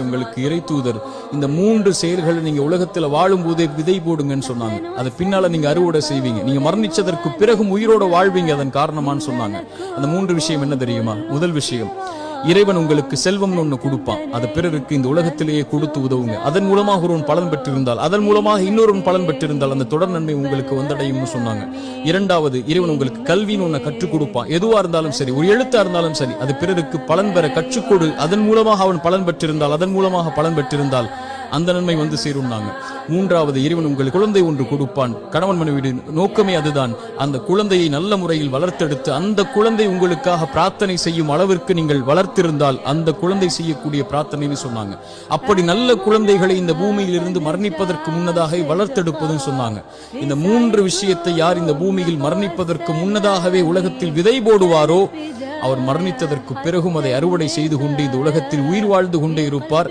உங்களுக்கு இறை தூதர் இந்த 3 செயல்களை நீங்க உலகத்துல வாழும் போதே விதை போடுங்கன்னு சொன்னாங்க. அது பின்னால நீங்க அறுவடை செய்வீங்க. நீங்க மரணிச்சதற்கு பிறகும் உயிரோட வாழ்வீங்க. அதன் காரணமான்னு சொன்னாங்க. அந்த 3 விஷயம் என்ன தெரியுமா? முதல் விஷயம், இறைவன் உங்களுக்கு செல்வம்னு ஒண்ணு கொடுப்பான். அது பிறருக்கு இந்த உலகத்திலேயே கொடுத்து உதவுங்க. அதன் மூலமாக ஒருவன் பலன் பெற்றிருந்தால், அதன் மூலமாக இன்னொருவன் பலன் பெற்றிருந்தால் அந்த தொடர் நன்மை உங்களுக்கு வந்தடையும்னு சொன்னாங்க. இரண்டாவது, இறைவன் உங்களுக்கு கல்வின்னு ஒண்ணு கற்றுக் கொடுப்பான். எதுவா இருந்தாலும் சரி, ஒரு எழுத்தா இருந்தாலும் சரி, அது பிறருக்கு பலன் பெற கற்றுக்கொடு. அதன் மூலமாக அவன் பலன் பெற்றிருந்தால், அதன் மூலமாக பலன் பெற்றிருந்தால் அந்த நன்மை வந்து சேரும்னாங்க. மூன்றாவது, இறைவன் உங்களுக்கு குழந்தை ஒன்று கொடுப்பான். கணவன் மனைவி நோக்கமே அதுதான். அந்த குழந்தையை நல்ல முறையில் வளர்த்தெடுத்து அந்த குழந்தை உங்களுக்காக பிரார்த்தனை செய்யும் அளவிற்கு நீங்கள் வளர்த்திருந்தால் அந்த குழந்தை செய்யக்கூடிய பிரார்த்தனைன்னு சொன்னாங்க. அப்படி நல்ல குழந்தைகளை இந்த பூமியில் இருந்து மரணிப்பதற்கு முன்னதாக வளர்த்தெடுப்பதும் சொன்னாங்க. இந்த 3 விஷயத்தை யார் இந்த பூமியில் மரணிப்பதற்கு முன்னதாகவே உலகத்தில் விதை போடுவாரோ அவர் மரணித்ததற்கு பிறகும் அதை அறுவடை செய்து கொண்டு இந்த உலகத்தில் உயிர் வாழ்ந்து கொண்டே இருப்பார்.